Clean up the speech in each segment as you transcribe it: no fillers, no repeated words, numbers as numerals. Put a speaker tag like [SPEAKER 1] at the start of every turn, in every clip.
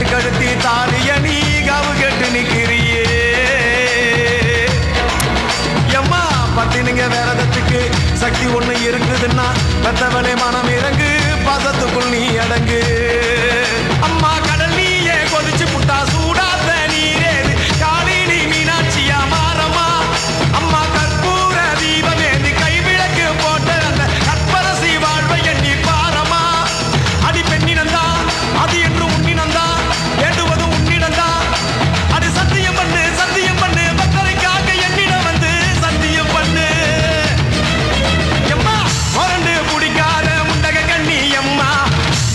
[SPEAKER 1] கழுத்தி தாலிய நீ காவு கேட்டு நிக்கிறியே எம்மா பத்தினிங்க வேறதத்துக்கு சக்தி ஒண்ணு இருக்குதுன்னா பெத்தவனே மனம் இறங்கு பாசத்துக்குள் நீ அடங்கு அம்மா கடல் நீயே கொதிச்சு புட்டா சூடாத நீரேது காலினி மீனாட்சியா மாறம்மா அம்மா கற்பூர தீபமேந்தி கைவிளக்கு போட்ட அந்த கற்பரசி வாழ்வை எண்ணி பாரம்மா அடி பெண்ணினந்தா அது என்று உன்னினந்தா வேண்டுவது உன்னிடந்தா அது சத்தியம் பண்ணு பக்தரைக்காக என்னிடம் வந்து சத்தியம் பண்ணு எம்மா முரண்டு பிடிக்காத முண்டக கண்ணி எம்மா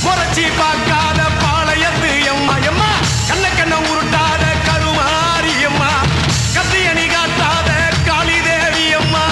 [SPEAKER 1] முறைச்சி பார்க்காத பாளையத்து எம்மா எம்மா கண்ண உருட்டாத கருமாரி எம்மா கத்தியணி காட்டாத காளி தேவி அம்மா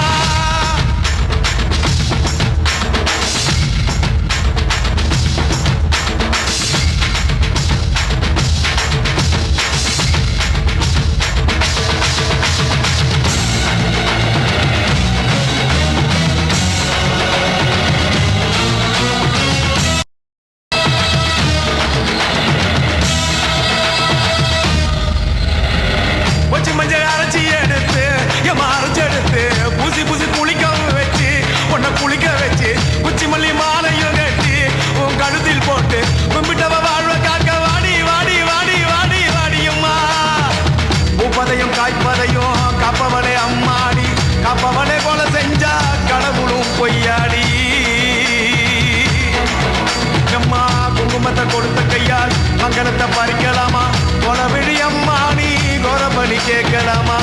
[SPEAKER 1] மஞ்சள் அரைச்சி எடுத்து அரைச்சி எடுத்து பூசி குளிக்க வச்சு உன்னை குளிக்க வச்சு குச்சி மல்லி மாலையும் கட்டி உன் கழுத்தில் போட்டு கும்பிட்டவ வாழ்வ காக்க வாடி வாடி வாடி வாடி வாடியம்மா பூப்பதையும் காய்ப்பதையும் காப்பவளே அம்மாடி காப்பவளே போல செஞ்சா கடவுளும் பொய்யாடி அம்மா குங்குமத்தை கொடுத்த கையால் மங்களத்தை பறிக்கலாமா கொலவிழி அம்மா நீ கோரபலி கேட்கலாமா